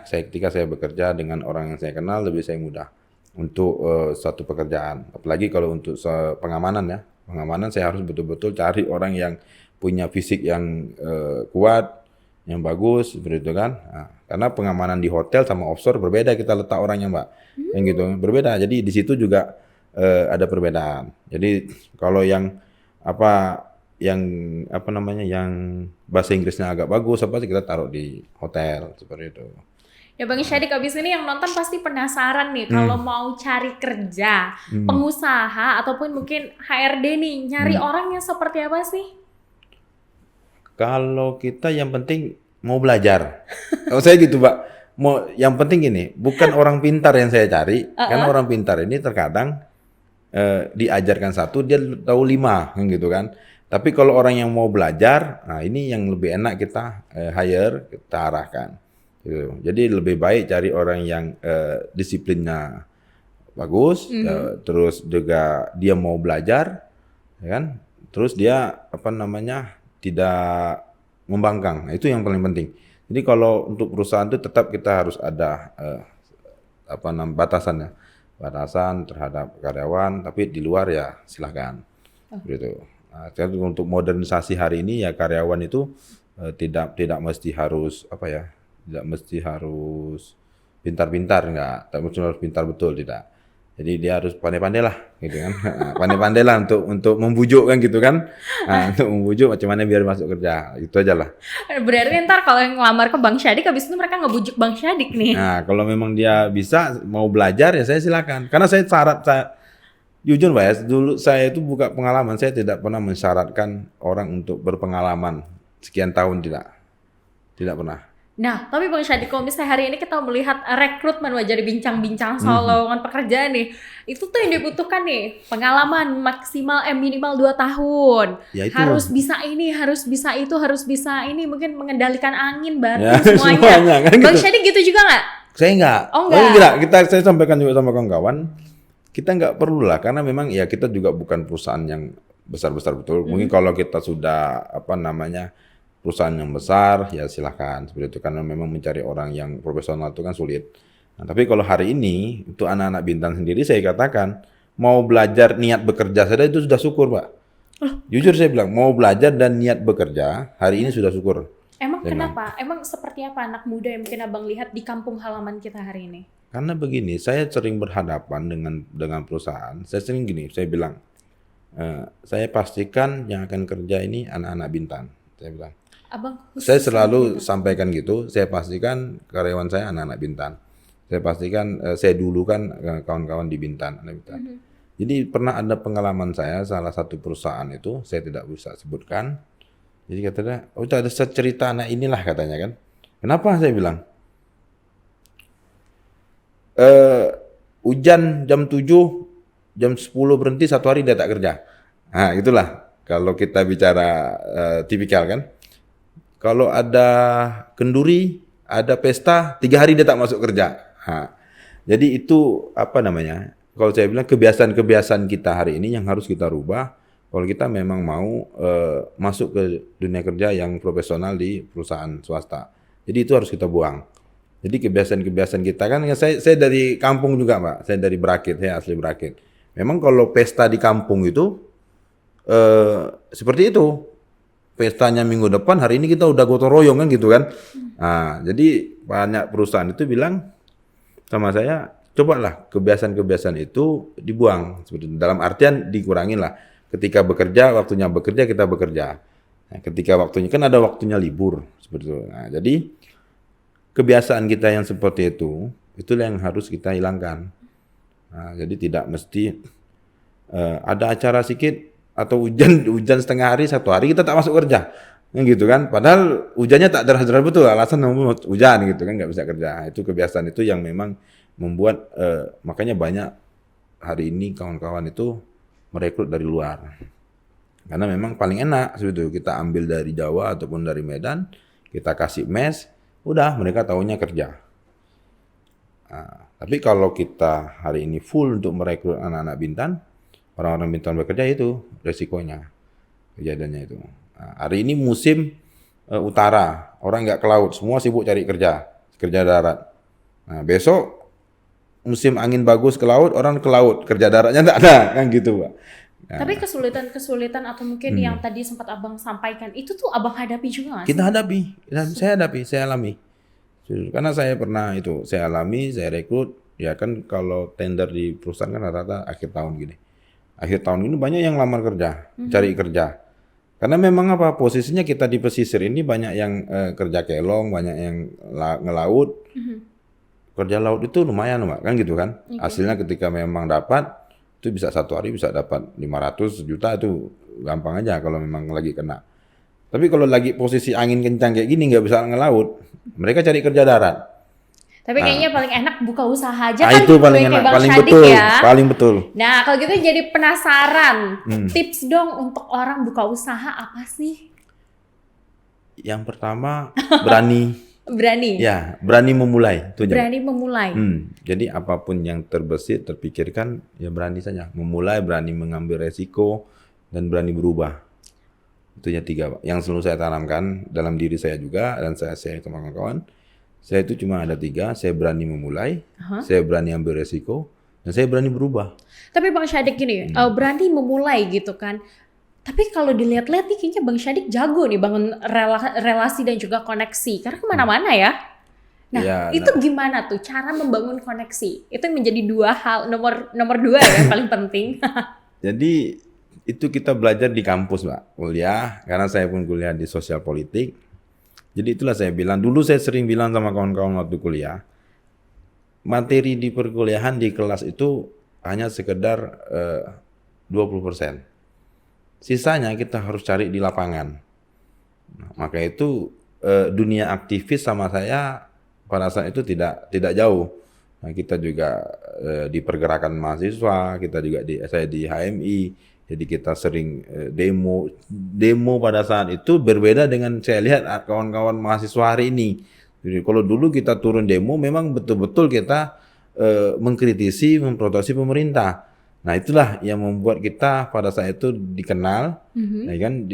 ketika saya bekerja dengan orang yang saya kenal lebih saya mudah untuk suatu pekerjaan. Apalagi kalau untuk pengamanan ya. Pengamanan saya harus betul-betul cari orang yang punya fisik yang kuat, yang bagus, seperti itu kan. Nah, karena pengamanan di hotel sama offshore berbeda kita letak orangnya, Mbak. Yang gitu, berbeda. Jadi di situ juga ada perbedaan. Jadi kalau yang yang bahasa Inggrisnya agak bagus kita taruh di hotel seperti itu. Ya Bang Syadik, abis ini yang nonton pasti penasaran nih kalau mau cari kerja, pengusaha ataupun mungkin HRD nih, nyari orang yang seperti apa sih? Kalau kita yang penting mau belajar. Kalau saya gitu, Pak. Yang penting gini, bukan orang pintar yang saya cari, karena orang pintar ini terkadang diajarkan satu dia tahu 5 gitu kan. Tapi kalau orang yang mau belajar, nah ini yang lebih enak kita hire, kita arahkan. Gitu. Jadi lebih baik cari orang yang disiplinnya bagus, terus juga dia mau belajar, ya kan? Terus dia tidak membangkang. Nah, itu yang paling penting. Jadi kalau untuk perusahaan itu tetap kita harus ada batasannya. Batasan terhadap karyawan, tapi di luar ya silakan. Gitu. Nah, untuk modernisasi hari ini ya karyawan itu tidak mesti harus tidak mesti harus pintar-pintar, tidak mesti harus pintar betul, tidak. Jadi dia harus pandai-pandai lah, gitu kan. Pandai-pandai lah untuk membujuk kan gitu kan. Nah, untuk membujuk macam mana biar masuk kerja, itu aja lah. Berarti ntar kalau yang ngelamar ke Bang Syadik, habis itu mereka ngebujuk Bang Syadik nih. Nah, kalau memang dia bisa mau belajar ya saya silakan. Karena saya jujur Mbak ya, dulu saya itu buka pengalaman, saya tidak pernah mensyaratkan orang untuk berpengalaman sekian tahun, tidak pernah. Nah, tapi Bang Syadik, kalau misalnya hari ini kita melihat rekrutmen jadi bincang-bincang soal lowongan pekerjaan nih, itu tuh yang dibutuhkan nih, pengalaman maksimal minimal 2 tahun. Ya itu. Harus bisa ini, harus bisa itu, harus bisa ini, mungkin mengendalikan angin, batu, ya, semuanya kan Bang gitu. Syadik gitu juga nggak? Saya nggak. Oh enggak. Saya sampaikan juga sama kawan-kawan, kita nggak perlu lah, karena memang ya kita juga bukan perusahaan yang besar-besar betul. Mungkin kalau kita sudah perusahaan yang besar ya silahkan seperti itu, karena memang mencari orang yang profesional itu kan sulit. Nah, tapi kalau hari ini untuk anak-anak Bintan sendiri saya katakan mau belajar niat bekerja saja itu sudah syukur, Pak. Jujur saya bilang mau belajar dan niat bekerja hari ini sudah syukur. Emang kenapa? Emang seperti apa anak muda yang mungkin Abang lihat di kampung halaman kita hari ini? Karena begini, saya sering berhadapan dengan perusahaan. Saya sering gini, saya bilang saya pastikan yang akan kerja ini anak-anak Bintan. Saya bilang. Saya selalu sampaikan gitu, saya pastikan karyawan saya anak-anak Bintan. Saya pastikan, saya dulu kan kawan-kawan di Bintan, anak Bintan. Jadi pernah ada pengalaman saya, salah satu perusahaan itu, saya tidak bisa sebutkan. Jadi katanya, itu ada cerita anak inilah katanya kan. Kenapa saya bilang? Hujan jam 7, jam 10 berhenti, 1 hari dia tak kerja. Nah itulah, kalau kita bicara tipikal kan. Kalau ada kenduri, ada pesta, 3 hari dia tak masuk kerja. Nah, jadi itu kalau saya bilang kebiasaan-kebiasaan kita hari ini yang harus kita rubah. Kalau kita memang mau masuk ke dunia kerja yang profesional di perusahaan swasta. Jadi itu harus kita buang. Jadi kebiasaan-kebiasaan kita kan, saya dari kampung juga Mbak, saya dari Berakit, saya asli Berakit. Memang kalau pesta di kampung itu seperti itu. Pestanya minggu depan, hari ini kita udah gotong royong kan gitu kan. Nah, jadi banyak perusahaan itu bilang sama saya, cobalah kebiasaan-kebiasaan itu dibuang. Seperti dalam artian dikurangin lah. Ketika waktunya bekerja, kita bekerja. Nah, ketika waktunya, kan ada waktunya libur. Seperti itu. Nah, jadi kebiasaan kita yang seperti itulah yang harus kita hilangkan. Nah, jadi tidak mesti ada acara sedikit, atau hujan setengah hari, 1 hari kita tak masuk kerja, gitu kan? Padahal hujannya tak deras-deras betul, alasan hujan gitu kan, nggak bisa kerja. Itu kebiasaan itu yang memang membuat makanya banyak hari ini kawan-kawan itu merekrut dari luar, karena memang paling enak sebetulnya kita ambil dari Jawa ataupun dari Medan, kita kasih mes, udah mereka taunya kerja. Nah, tapi kalau kita hari ini full untuk merekrut anak-anak Bintan, orang-orang Bintan bekerja itu resikonya, kejadiannya itu. Nah, hari ini musim utara, orang nggak ke laut, semua sibuk cari kerja darat. Nah, besok musim angin bagus ke laut, orang ke laut, kerja daratnya nggak ada, kan gitu, Pak. Nah, Tapi kesulitan-kesulitan atau mungkin yang tadi sempat abang sampaikan itu tuh abang hadapi juga nggak sih? kita hadapi, saya alami. Karena saya pernah itu, saya alami, saya rekrut, ya kan kalau tender di perusahaan kan rata-rata akhir tahun gini. Akhir tahun ini banyak yang lamar kerja, cari kerja. Karena memang apa, posisinya kita di pesisir ini banyak yang kerja kelong, banyak yang ngelaut. Kerja laut itu lumayan, Mbak, kan gitu kan. Hasilnya ketika memang dapat, itu bisa satu hari bisa dapat 500 juta, itu gampang aja kalau memang lagi kena. Tapi kalau lagi posisi angin kencang kayak gini nggak bisa ngelaut, mereka cari kerja darat. Tapi kayaknya paling enak buka usaha aja Nah, kan itu gitu paling ya, enak, kayak Bang paling Syadik betul, ya. paling betul. Nah, kalau gitu jadi penasaran. Tips dong untuk orang buka usaha apa sih? Yang pertama berani, Berani. ya berani memulai. Itu aja. Berani memulai. Jadi apapun yang terbesit, terpikirkan, ya berani saja. Memulai, berani mengambil resiko, dan berani berubah. Itu ya 3, Pak. Yang selalu saya tanamkan dalam diri saya juga, dan saya share sama kawan-kawan. Saya itu cuma ada 3, saya berani memulai, saya berani ambil resiko, dan saya berani berubah. Tapi Bang Syadik gini, berani memulai gitu kan. Tapi kalau dilihat-lihat nih kayaknya Bang Syadik jago nih bangun relasi dan juga koneksi. Karena kemana-mana ya. Nah, Ya, itu gimana tuh cara membangun koneksi? Itu yang menjadi 2 hal, nomor 2 ya paling penting. Jadi itu kita belajar di kampus, Mbak, kuliah. Karena saya pun kuliah di sosial politik. Jadi itulah saya bilang, dulu saya sering bilang sama kawan-kawan waktu kuliah, materi di perkuliahan di kelas itu hanya sekedar 20%. Sisanya kita harus cari di lapangan. Nah, maka itu dunia aktivis sama saya pada saat itu tidak jauh. Nah, kita juga di pergerakan mahasiswa, kita juga saya di HMI, jadi kita sering demo pada saat itu berbeda dengan saya lihat kawan-kawan mahasiswa hari ini. Jadi kalau dulu kita turun demo memang betul-betul kita mengkritisi, memproteksi pemerintah. Nah, itulah yang membuat kita pada saat itu dikenal, ya kan,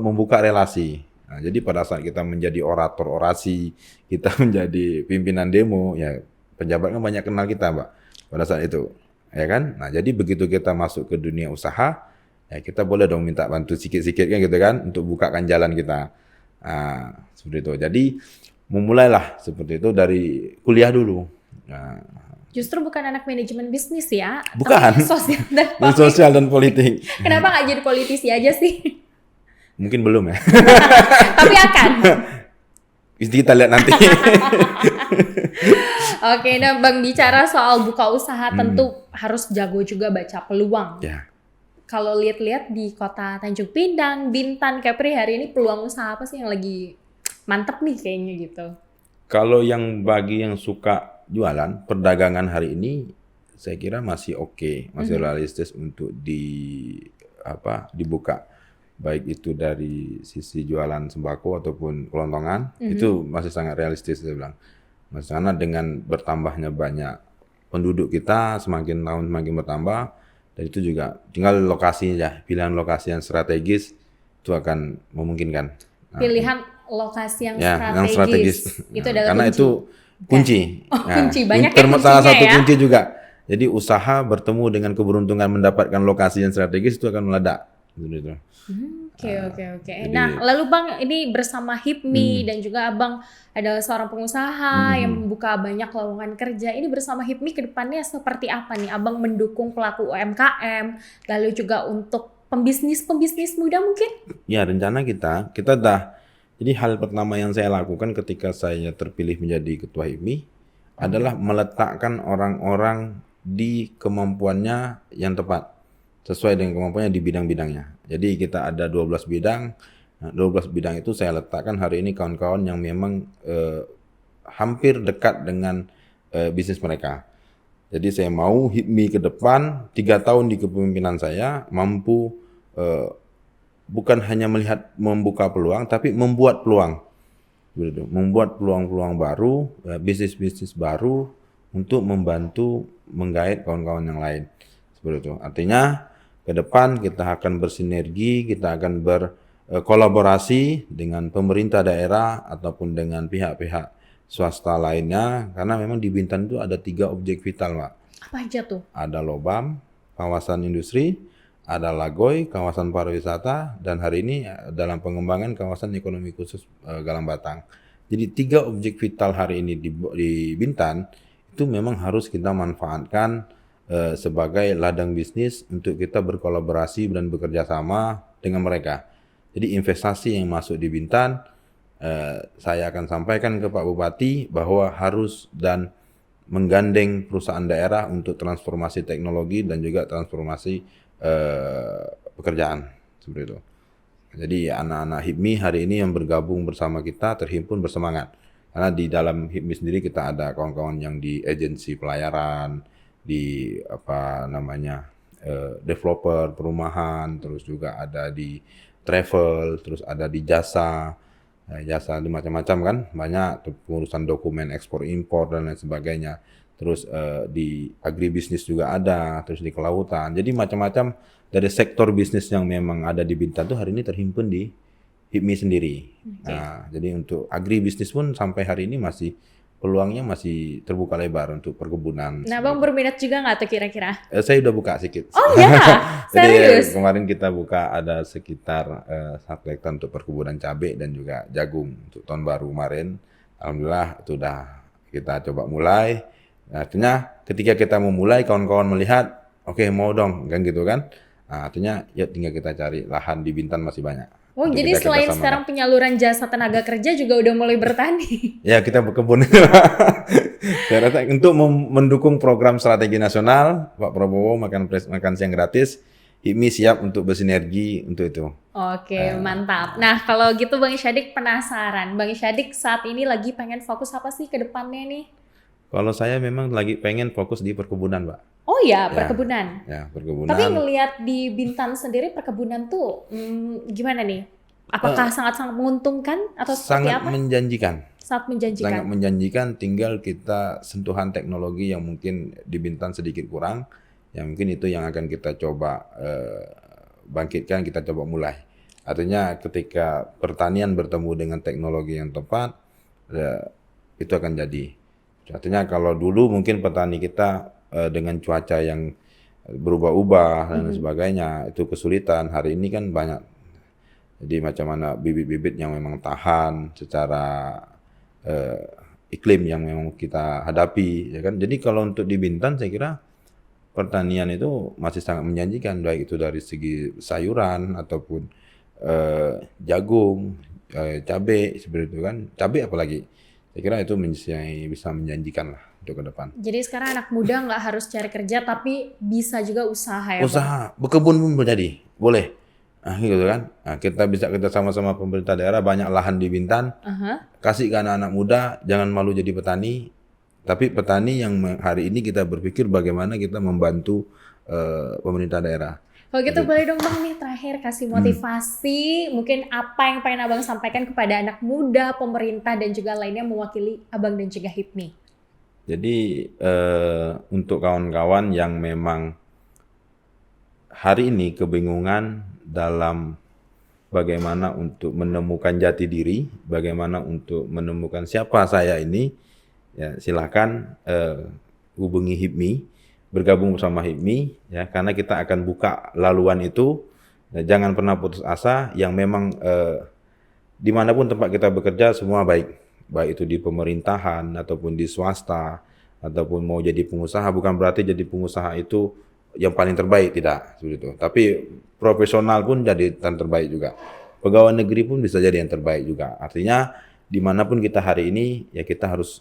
membuka relasi. Nah, jadi pada saat kita menjadi orator orasi, kita menjadi pimpinan demo, ya pejabat kan banyak kenal kita, Mbak, pada saat itu, ya kan. Nah, jadi begitu kita masuk ke dunia usaha, ya kita boleh dong minta bantu sikit-sikit kan gitu kan, untuk bukakan jalan kita. Nah, seperti itu. Jadi memulailah seperti itu dari kuliah dulu. Nah, Justru bukan anak manajemen bisnis ya. Bukan. Tapi sosial dan politik. sosial dan politik. Kenapa nggak jadi politisi aja sih? Mungkin belum ya. Tapi akan. Kita lihat nanti. Oke, nah Bang, bicara soal buka usaha tentu harus jago juga baca peluang. Ya. Kalau lihat-lihat di kota Tanjung Pinang, Bintan, Kepri hari ini peluang usaha apa sih yang lagi mantep nih kayaknya gitu? Kalau yang bagi yang suka jualan, perdagangan hari ini saya kira masih oke, masih realistis untuk dibuka. Baik itu dari sisi jualan sembako ataupun kelontongan, itu masih sangat realistis saya bilang. Mas, karena dengan bertambahnya banyak penduduk kita, semakin tahun semakin bertambah, dan itu juga tinggal lokasinya ya, pilihan lokasi yang strategis itu akan memungkinkan. Nah, Pilihan lokasi yang yang strategis. Itu Nah, adalah karena kunci. itu kunci. Oh, kunci. Banyak salah kuncinya satu ya. kunci juga. Jadi usaha bertemu dengan keberuntungan mendapatkan lokasi yang strategis itu akan meledak. Gitu. Oke. Nah, lalu Bang, ini bersama HIPMI dan juga Abang adalah seorang pengusaha yang membuka banyak lowongan kerja. Ini bersama HIPMI ke depannya seperti apa nih? Abang mendukung pelaku UMKM, lalu juga untuk pembisnis muda mungkin? Ya, rencana kita dah. Jadi hal pertama yang saya lakukan ketika saya terpilih menjadi ketua HIPMI adalah meletakkan orang-orang di kemampuannya yang tepat, sesuai dengan kemampuannya di bidang-bidangnya. Jadi kita ada 12 bidang. Nah, 12 bidang itu saya letakkan hari ini kawan-kawan yang memang hampir dekat dengan bisnis mereka. Jadi saya mau HIPMI ke depan 3 tahun di kepemimpinan saya mampu bukan hanya melihat membuka peluang, tapi membuat peluang. Begitu. Membuat peluang-peluang baru, bisnis-bisnis baru untuk membantu menggait kawan-kawan yang lain. Seperti itu. Artinya ke depan kita akan bersinergi, kita akan berkolaborasi dengan pemerintah daerah ataupun dengan pihak-pihak swasta lainnya, karena memang di Bintan itu ada 3 objek vital, Pak. Apa aja tuh? Ada Lobam, kawasan industri, ada Lagoy, kawasan pariwisata, dan hari ini dalam pengembangan kawasan ekonomi khusus Galang Batang. Jadi 3 objek vital hari ini di Bintan itu memang harus kita manfaatkan sebagai ladang bisnis untuk kita berkolaborasi dan bekerja sama dengan mereka. Jadi investasi yang masuk di Bintan, saya akan sampaikan ke Pak Bupati bahwa harus dan menggandeng perusahaan daerah untuk transformasi teknologi dan juga transformasi pekerjaan seperti itu. Jadi anak-anak HIPMI hari ini yang bergabung bersama kita terhimpun bersemangat. Karena di dalam HIPMI sendiri kita ada kawan-kawan yang di agensi pelayaran, di developer perumahan, terus juga ada di travel, terus ada di jasa di macam-macam kan, banyak pengurusan dokumen ekspor impor dan lain sebagainya. Terus di agribisnis juga ada, terus di kelautan. Jadi macam-macam dari sektor bisnis yang memang ada di Bintan tuh hari ini terhimpun di HIPMI sendiri. Okay. Nah, jadi untuk agribisnis pun sampai hari ini peluangnya masih terbuka lebar untuk perkebunan. Nah, Bang berminat juga nggak tuh kira-kira? Saya udah buka sedikit. Oh ya, serius? Jadi kemarin kita buka ada sekitar 1 hektar untuk perkebunan cabai dan juga jagung untuk tahun baru kemarin. Alhamdulillah itu udah kita coba mulai. Nah, artinya ketika kita memulai kawan-kawan melihat, oke, mau dong kan gitu kan. Nah, artinya ya tinggal kita cari lahan di Bintan masih banyak. Oh, jadi selain sekarang penyaluran jasa tenaga kerja juga udah mulai bertani? Ya, kita berkebun. Saya rasa untuk mendukung program strategi nasional, Pak Prabowo makan siang gratis, HIPMI siap untuk bersinergi untuk itu. Oke, mantap. Nah, kalau gitu Bang Syadik penasaran. Bang Syadik saat ini lagi pengen fokus apa sih ke depannya nih? Kalau saya memang lagi pengen fokus di perkebunan, Pak. Oh ya, perkebunan. Ya, perkebunan. Tapi ngelihat di Bintan sendiri perkebunan tuh gimana nih? Apakah sangat-sangat menguntungkan atau seperti apa? Sangat menjanjikan. Sangat menjanjikan. Sangat menjanjikan, tinggal kita sentuhan teknologi yang mungkin di Bintan sedikit kurang. Yang mungkin itu yang akan kita coba bangkitkan, kita coba mulai. Artinya ketika pertanian bertemu dengan teknologi yang tepat, itu akan jadi. Artinya kalau dulu mungkin petani kita dengan cuaca yang berubah-ubah dan sebagainya itu kesulitan. Hari ini kan banyak, jadi macam mana bibit-bibit yang memang tahan secara iklim yang memang kita hadapi, ya kan. Jadi kalau untuk di Bintan saya kira pertanian itu masih sangat menjanjikan, baik itu dari segi sayuran ataupun jagung, cabai seperti itu kan. Cabai apalagi. Saya kira itu bisa menjanjikan lah untuk ke depan. Jadi sekarang anak muda nggak harus cari kerja, tapi bisa juga usaha ya, Usaha, berkebun pun menjadi, boleh. Nah, gitu kan. Nah, kita sama-sama pemerintah daerah, banyak lahan di Bintan. Kasih ke anak-anak muda, jangan malu jadi petani. Tapi petani yang hari ini kita berpikir bagaimana kita membantu pemerintah daerah. Kalau gitu boleh dong Bang nih terakhir kasih motivasi, mungkin apa yang pengen Abang sampaikan kepada anak muda, pemerintah dan juga lainnya mewakili Abang dan juga HIPMI. Jadi untuk kawan-kawan yang memang hari ini kebingungan dalam bagaimana untuk menemukan jati diri, bagaimana untuk menemukan siapa saya ini, ya silakan hubungi HIPMI. Bergabung bersama HIPMI, ya, karena kita akan buka laluan itu. Jangan pernah putus asa. Yang memang dimanapun tempat kita bekerja semua baik itu di pemerintahan ataupun di swasta ataupun mau jadi pengusaha. Bukan berarti jadi pengusaha itu yang paling terbaik, tidak seperti itu. Tapi profesional pun jadi yang terbaik juga. Pegawai negeri pun bisa jadi yang terbaik juga. Artinya dimanapun kita hari ini, ya kita harus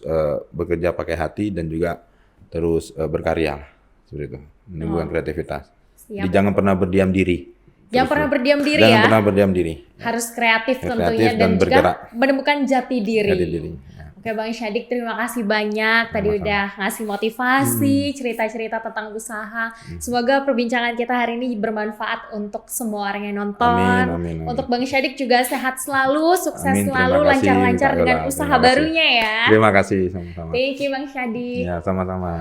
bekerja pakai hati dan juga terus berkarya. Seperti itu, menimbulkan kreativitas. Jadi jangan pernah berdiam diri. Jangan pernah berdiam diri ya. Jangan pernah berdiam diri. Harus kreatif tentunya dan juga menemukan jati diri. Jati diri. Ya. Oke Bang Syadik, terima kasih banyak. Tadi Sama-sama. udah ngasih motivasi, cerita-cerita tentang usaha. Semoga perbincangan kita hari ini bermanfaat untuk semua orang yang nonton. Amin. Untuk Bang Syadik juga sehat selalu, sukses Amin, terima selalu, kasih, lancar-lancar Kak dengan Yola. usaha Terima kasih. barunya ya. Terima kasih sama-sama. Thank you Bang Syadik. Ya, sama-sama.